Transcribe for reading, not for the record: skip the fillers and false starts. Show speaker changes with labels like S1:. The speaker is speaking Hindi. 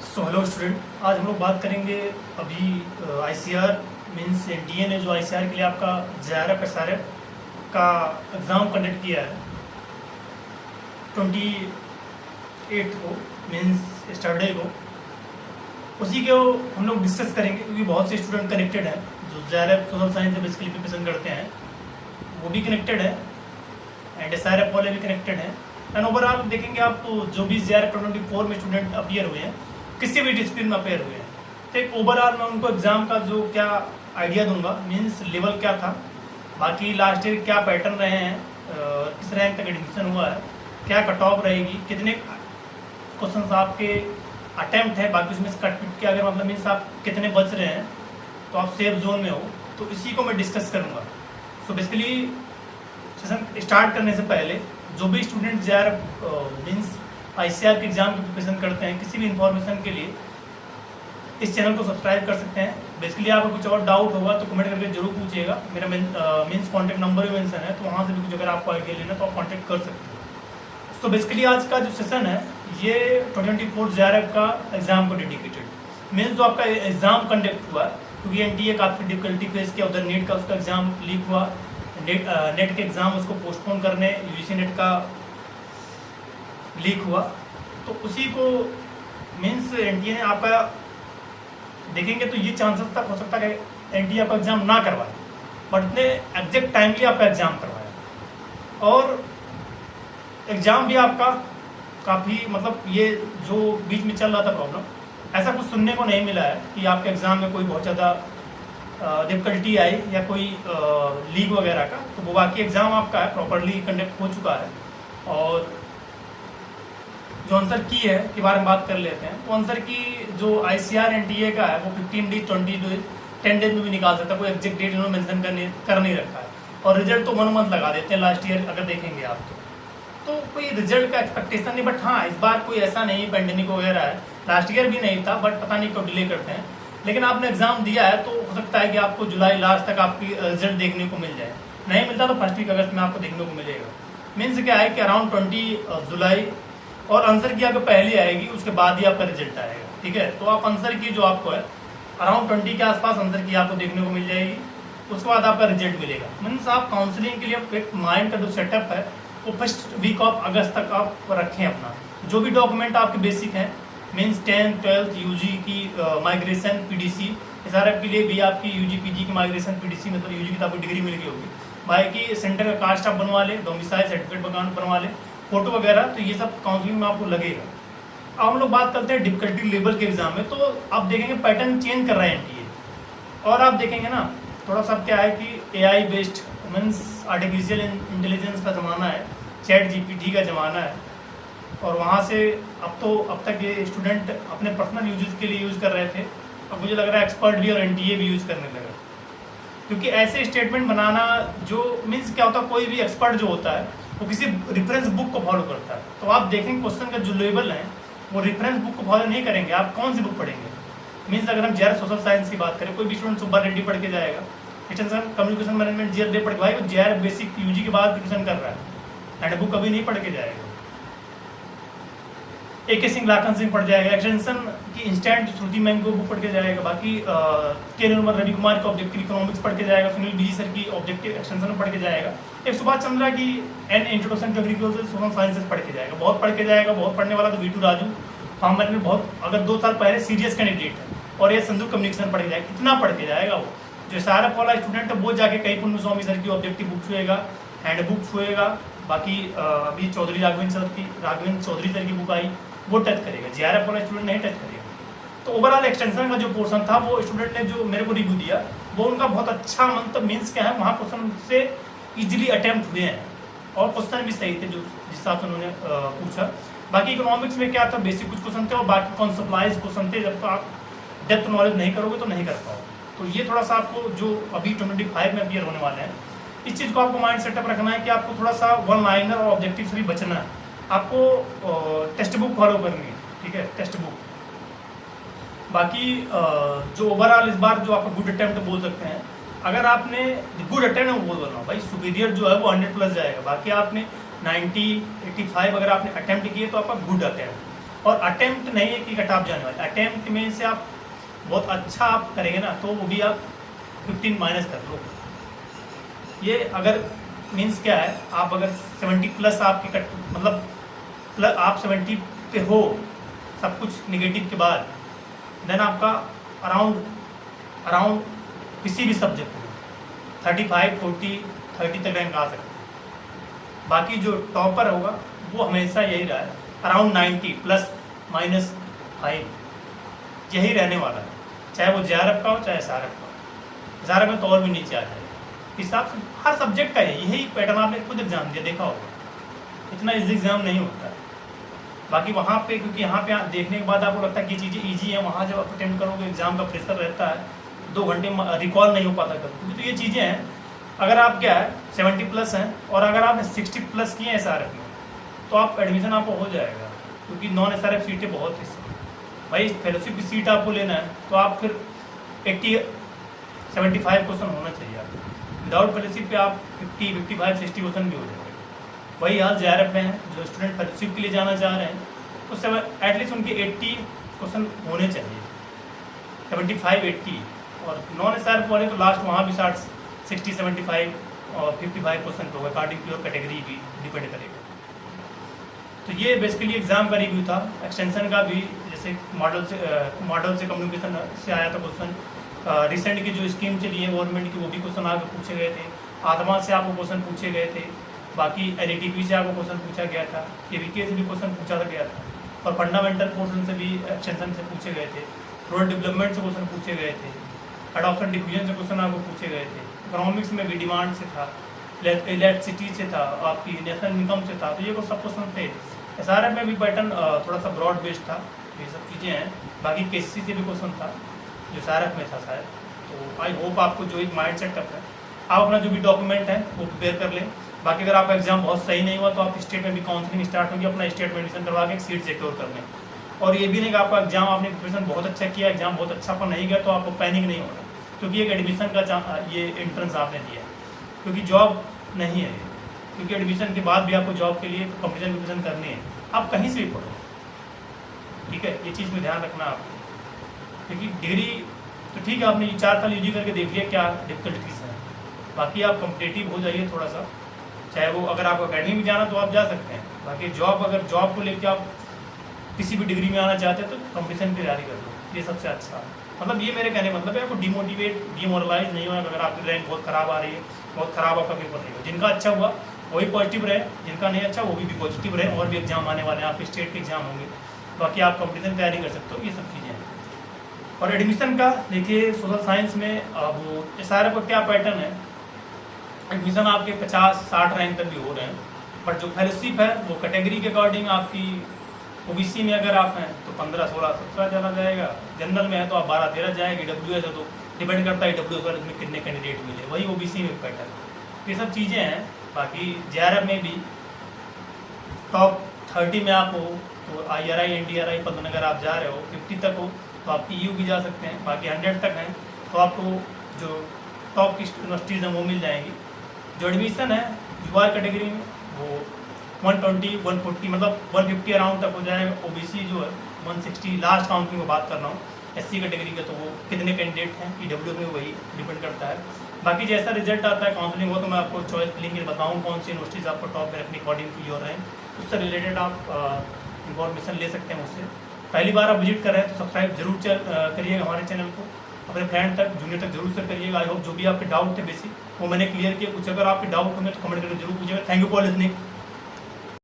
S1: सो हेलो स्टूडेंट, आज हम लोग बात करेंगे अभी आईसीआर मीन्स एनटीए ने जो आईसीआर के लिए आपका जेआरएफ एसआरएफ का एग्ज़ाम कंडक्ट किया है 28 को मीन्स सैटरडे को। उसी को हम लोग डिस्कस करेंगे क्योंकि बहुत से स्टूडेंट कनेक्टेड हैं जो जेआरएफ सोशल साइंस से बेसिकली प्रिपरेशन करते हैं, वो भी कनेक्टेड है एंड एसआरएफ वाले भी कनेक्टेड हैं। एंड ओवरऑल देखेंगे आप तो जो भी जेआरएफ 2024 में स्टूडेंट अपीयर हुए हैं, किसी भी डिसिप्लिन में अपेयर हुए हैं, तो एक ओवरऑल मैं उनको एग्जाम का जो क्या आइडिया दूंगा, मीन्स लेवल क्या था, बाकी लास्ट ईयर क्या पैटर्न रहे हैं, किस रैंक तक एडमिशन हुआ है, क्या कट ऑफ रहेगी, कितने क्वेश्चन आपके अटैम्प्ट है, बाकी उसमें कट पिट के अगर मतलब मीन्स आप कितने बच रहे हैं तो आप सेफ जोन में हो, तो इसी को मैं डिस्कस करूँगा। सो बेसिकली सेशन स्टार्ट करने से पहले जो भी स्टूडेंट जेआरएफ मीन्स आईसीआर के एग्जाम की प्रिपरेशन करते हैं, किसी भी इंफॉर्मेशन के लिए इस चैनल को सब्सक्राइब कर सकते हैं। बेसिकली आपको कुछ और डाउट होगा तो कमेंट करके जरूर पूछिएगा। मेरा मीन्स कॉन्टैक्ट नंबर भी मेंशन है, तो वहाँ से भी कुछ अगर आपको आइडिया लेना तो आप कॉन्टैक्ट कर सकते हैं। तो बेसिकली आज का जो सेशन है ये 2024 जेआरएफ का एग्जाम को डेडिकेटेड, मीन्स जो आपका एग्जाम कंडक्ट हुआ, क्योंकि एनटीए काफ़ी डिफिकल्टी फेस किया, उधर नीट का उसका एग्जाम लीक हुआ, नेट के एग्ज़ाम उसको पोस्टपोन करने, यूजीसी नेट का लीक हुआ, तो उसी को मीन्स एनटीए ने आपका देखेंगे तो ये चांसेस तक हो सकता है कि एनटीए आपका एग्ज़ाम ना करवाए, बट इतने एग्जैक्ट टाइमली आपका एग्ज़ाम करवाया। और एग्ज़ाम भी आपका काफ़ी मतलब ये जो बीच में चल रहा था प्रॉब्लम, ऐसा कुछ सुनने को नहीं मिला है कि आपके एग्ज़ाम में कोई बहुत ज़्यादा डिफिकल्टी आई या कोई लीक वगैरह का। तो वो बाकी एग्ज़ाम आपका है प्रॉपरली कंडक्ट हो चुका है। और जो आंसर की है के बारे में बात कर लेते हैं, तो आंसर की जो आईसीआर एनटीए का है वो 15 डेज 20 डेज 10 डेज में भी निकाल सकता है, कोई एग्जैक्ट डेट इन्होंने मेंशन कर नहीं रखा है। और रिजल्ट तो 1 मंथ लगा देते हैं लास्ट ईयर अगर देखेंगे आप तो कोई रिजल्ट का एक्सपेक्टेशन नहीं। बट हाँ, इस बार कोई ऐसा नहीं पेंडेमिक वगैरह है, लास्ट ईयर भी नहीं था, बट पता नहीं क्यों डिले करते हैं। लेकिन आपने एग्जाम दिया है तो हो सकता है कि आपको जुलाई लास्ट तक आपकी रिजल्ट देखने को मिल जाए, नहीं मिलता तो फर्स्ट वीक अगस्त में आपको देखने को मिलेगा। मीन्स क्या है कि अराउंड 20 जुलाई और आंसर की आपको पहली आएगी, उसके बाद ही आपका रिजल्ट आएगा। ठीक है, तो आप आंसर की जो आपको है अराउंड 20 के आसपास आंसर की आपको देखने को मिल जाएगी, उसके बाद आपका रिजल्ट मिलेगा। मीन्स आप काउंसलिंग के लिए एक माइंड का जो सेटअप है वो फर्स्ट वीक ऑफ अगस्त तक आप रखें अपना। जो भी डॉक्यूमेंट आपके बेसिक हैं, मीन्स 10th 12th यूजी की माइग्रेशन पीडीसी, एसआरएफ के लिए भी आपकी यूजी पीजी की माइग्रेशन पीडीसी मतलब यूजी की तो आपको डिग्री मिल गई होगी, भाई की सेंटर का कास्ट आप बनवा ले, डोमिसाइल सर्टिफिकेट बनवा ले, फोटो वगैरह, तो ये सब काउंसलिंग में आपको लगेगा। अब हम लोग बात करते हैं डिफिकल्टी लेवल के एग्जाम में, तो आप देखेंगे पैटर्न चेंज कर रहा है एनटीए। और आप देखेंगे ना थोड़ा सा क्या है कि AI based means artificial intelligence का ज़माना है, चैट जीपीटी का ज़माना है, और वहाँ से अब तक ये स्टूडेंट अपने पर्सनल यूजेस के लिए यूज़ कर रहे थे, अब मुझे लग रहा है एक्सपर्ट भी और एनटीए भी यूज़ करने लगा। क्योंकि ऐसे स्टेटमेंट बनाना जो मीन्स क्या होता है, कोई भी एक्सपर्ट जो होता है वो किसी रेफरेंस बुक को फॉलो करता है। तो आप देखेंगे क्वेश्चन का जो लेवल है वो रेफरेंस बुक को फॉलो नहीं करेंगे, आप कौन सी बुक पढ़ेंगे। मीन्स अगर हम जेआरएफ सोशल साइंस की बात करें, कोई भी स्टूडेंट सुब्बा रेड्डी पढ़ के जाएगा, एक्सटेंशन कम्युनिकेशन मैनेजमेंट जीआरएफ पढ़ के, भाई वो जेआरएफ बेसिक यूजी के बाद प्रिपरेशन कर रहा है, हैंड बुक कभी नहीं पढ़ के जाएगा। AK सिंह लाखन सिंह पढ़ जाएगा, एक्सटेंशन की इंस्टेंट श्रुति मैम को बुक पढ़ के जाएगा, बाकी के निर्मल रवि कुमार का ऑब्जेक्टिव इकोनॉमिक्स पढ़ के जाएगा, सुनील बीजी सर की ऑब्जेक्टिव एक्सटेंशन में पढ़ के जाएगा, एक सुभाष चंद्रा की an introduction to agriculture social sciences पढ़ के जाएगा। बहुत पढ़ के जाएगा, बहुत पढ़ने वाला तो वीटू राजू फार्मर में बहुत, अगर 2 साल पहले सीरियस कैंडिडेट है, और ये संदूक कम्युनिकेशन पढ़ के जाएगा। इतना पढ़ के जाएगा वो। जो एसआरएफ वाला स्टूडेंट है वो जाके कई पुण्य स्वामी सर की ऑब्जेक्टिव बुक छुएगा, हैंड बुक छुएगा, बाकी अभी राघवेंद्र चौधरी सर की बुक आई वो टच करेगा, जेआरएफ वाला स्टूडेंट नहीं टच करेगा। तो ओवरऑल एक्सटेंशन का जो पोर्शन था वो स्टूडेंट ने जो मेरे को रिव्यू दिया वो उनका बहुत अच्छा मतलब मीन्स क्या है, वहाँ क्वेश्चन से इजीली अटेम्प्ट हुए हैं और क्वेश्चन भी सही थे जो जिस हिसाब से उन्होंने पूछा। बाकी इकोनॉमिक्स में क्या था, बेसिक कुछ क्वेश्चन थे और बाकी कॉन्सेप्टलाइज क्वेश्चन थे, जब तक आप डेप्थ नॉलेज नहीं करोगे तो नहीं कर पाओगे। तो ये थोड़ा सा आपको जो अभी 25 में अपीयर होने वाले हैं, इस चीज़ को आपको माइंड सेटअप रखना है कि आपको थोड़ा सा वन लाइनर और ऑब्जेक्टिव से भी बचना है, आपको टेक्स्ट बुक फॉलो करनी है। ठीक है, टेक्स्ट बुक। बाकी जो ओवरऑल इस बार जो आपका गुड अटेम्प्ट बोल सकते हैं, अगर आपने गुड अटेम्प्ट बोल रहा हूँ भाई, सुपीरियर जो है वो 100+ जाएगा। बाकी आपने 90 85 अगर आपने अटेम्प्ट किए तो आपका गुड अटेम्प्ट। और अटेम्प्ट नहीं है कि कट ऑफ जाने वाले, अटेम्प्ट में से आप बहुत अच्छा आप करेंगे ना तो वो भी आप 15 माइनस कर लो। ये अगर मीन्स क्या है, आप अगर 70 प्लस आपके कट मतलब प्लस आप 70 पे हो सब कुछ निगेटिव के बाद, देन आपका अराउंड किसी भी सब्जेक्ट में 35, 40, 30 तक रैंक आ सकता है। बाकी जो टॉपर होगा वो हमेशा यही रहा है अराउंड 90 प्लस माइनस 5 यही रहने वाला है, चाहे वो JRF का हो चाहे SRF का हो। SRF में तो और भी नीचे आ जाएगा। इस हिसाब से हर सब्जेक्ट का है यही पैटर्न, आपने खुद एग्जाम दिया देखा होगा, इतना इजी एग्जाम नहीं होता है। बाकी वहाँ पे क्योंकि यहाँ पे देखने के बाद आपको लगता है कि चीज़ें ईजी है, वहाँ जब आप अटेम्प्ट करोगे एग्जाम का प्रेशर रहता है, 2 घंटे रिकॉल नहीं हो पाता कभी, क्योंकि तो ये चीज़ें हैं। अगर आप क्या है 70 प्लस हैं और अगर आपने 60 प्लस किए हैं SRF में तो आप एडमिशन आपको हो जाएगा, क्योंकि नॉन SRF सीटें बहुत हैं। भाई फेलोशिप की सीट आपको लेना है तो आप फिर 75 क्वेश्चन होना चाहिए आपको, विदाउट फेलोशिप पे आप 50, 55, 60 क्वेश्चन भी हो जाएगा। वही हाल JRF में है, जो स्टूडेंट फेलोशिप के लिए जाना चाह रहे हैं उससे एटलीस्ट उनके 80 क्वेश्चन होने चाहिए, 75, 80। और नॉन SRF वाले तो लास्ट वहाँ भी 60, 75 और 55 क्वेश्चन होगा, अकॉर्डिंग टू योर कैटेगरी भी डिपेंड करेगा। तो ये बेसिकली एग्जाम का रिव्यू था। एक्सटेंशन का भी जैसे मॉडल से कम्युनिकेशन से आया था क्वेश्चन, रिसेंट की जो स्कीम चली है गवर्नमेंट की वो भी क्वेश्चन आगे पूछे गए थे, आत्मा से आपको क्वेश्चन पूछे गए थे, बाकी LATP से आपको क्वेश्चन पूछा गया था, KVK से भी क्वेश्चन पूछा गया था, और फंडामेंटल पोर्शन से भी एक्सटेंशन से पूछे गए थे, रूरल डेवलपमेंट से क्वेश्चन पूछे गए थे, अडॉप्शन डिफिजन से क्वेश्चन आपको पूछे गए थे, इकोनॉमिक्स में भी डिमांड से था, इलेक्ट्रिसिटी से था, आपकी नेशनल इनकम से था, तो ये सब क्वेश्चन थे। SRF में भी पैटर्न थोड़ा सा ब्रॉड बेस्ड था, ये सब चीज़ें हैं। बाकी KCC से भी क्वेश्चन था जो SRF में था शायद। तो आई होप आपको जो एक माइंड सेटअप है, आप अपना जो भी डॉक्यूमेंट है वो प्रिपेयर कर लें। बाकी अगर आपका एग्जाम बहुत सही नहीं हुआ तो आप स्टेट में भी काउंसलिंग स्टार्ट होगी, अपना स्टेट में एडमिशन करवा के एक सीट सिक्योर कर लें। और ये भी नहीं कि आपका एग्जाम आपने प्रिपरेशन बहुत अच्छा किया, एग्जाम बहुत अच्छा पर नहीं गया तो आपको पैनिक नहीं होना, क्योंकि एक एडमिशन का ये एंट्रेंस आपने दिया है, क्योंकि जॉब नहीं है, क्योंकि एडमिशन के बाद भी आपको जॉब के लिए कॉम्पिटिशन प्रिपरेशन करनी है, आप कहीं से भी पढ़ो, ठीक है। ये चीज़ में ध्यान रखना आपको, क्योंकि डिग्री तो ठीक है आपने 4 साल UG करके देख लिया क्या डिफिकल्टीज हैं, बाकी आप कॉम्पिटेटिव हो जाइए थोड़ा सा, चाहे वो अगर आपको अकेडमी में जाना तो आप जा सकते हैं, बाकी जॉब अगर जॉब को लेकर आप किसी भी डिग्री में आना चाहते हैं तो कॉम्पिटिशन की तैयारी कर लो, ये सबसे अच्छा। मतलब ये मेरे कहने मतलब है आपको डिमोरलाइज नहीं होना अगर आपकी रैंक बहुत ख़राब आ रही है, बहुत ख़राब आपका पेपर नहीं हो। जिनका अच्छा हुआ वही पॉजिटिव रहे, जिनका नहीं अच्छा वो भी पॉजिटिव रहे, और भी एग्जाम आने वाले हैं, आपके स्टेट के एग्जाम होंगे, बाकी आप कॉम्पिटिशन की तैयारी कर सकते हो, ये सब चीज़ें हैं। और एडमिशन का देखिए सोशल साइंस में वो SRF का क्या पैटर्न है, एडमिशन आपके 50-60 रैंक तक भी हो रहे हैं, बट जो फेलोशिप है वो कैटेगरी के अकॉर्डिंग आपकी OBC में अगर आप हैं तो 15, 16, 17 चला जाएगा, जनरल में है तो आप 12, 13 जाएगी, EWS है तो डिपेंड करता है EWS वाले में कितने कैंडिडेट मिले, वही OBC में पैटर्न, ये सब चीज़ें हैं। बाकी JRF में भी टॉप 30 में आप हो तो IRI NDRI पद अगर आप जा रहे हो 50 तक हो तो आप PU भी जा सकते हैं, बाकी 100 तक हैं तो आपको जो टॉप की यूनिवर्सिटीज़ हैं वो मिल जाएंगी। जो एडमिशन है UR कैटेगरी में वो 120, 140 मतलब 150 अराउंड तक हो जाएगा। OBC जो है 160 लास्ट काउंटिंग में बात कर रहा हूँ, SC कैटेगरी का तो वो कितने कैंडिडेट हैं EWS में वही डिपेंड करता है। बाकी जैसा रिजल्ट आता है काउंसलिंग हो तो मैं आपको चॉइस लिंक बताऊँ कौन सी यूनिवर्सिटीज़ आपको टॉप में रखने अकॉर्डिंग टू योर रैंक, उससे रिलेटेड आप इन्फॉर्मेशन ले सकते हैं मुझसे। पहली बार आप विजिट कर रहे हैं तो सब्सक्राइब जरूर करिएगा हमारे चैनल को, अपने फ्रेंड तक जूनियर तक जरूर शेयर करिएगा। आई होप जो भी आपके डाउट थे बेसिक वो मैंने क्लियर किया, कुछ अगर आपके डाउट होंगे तो कमेंट करके जरूर पूछिएगा। Thank you for listening.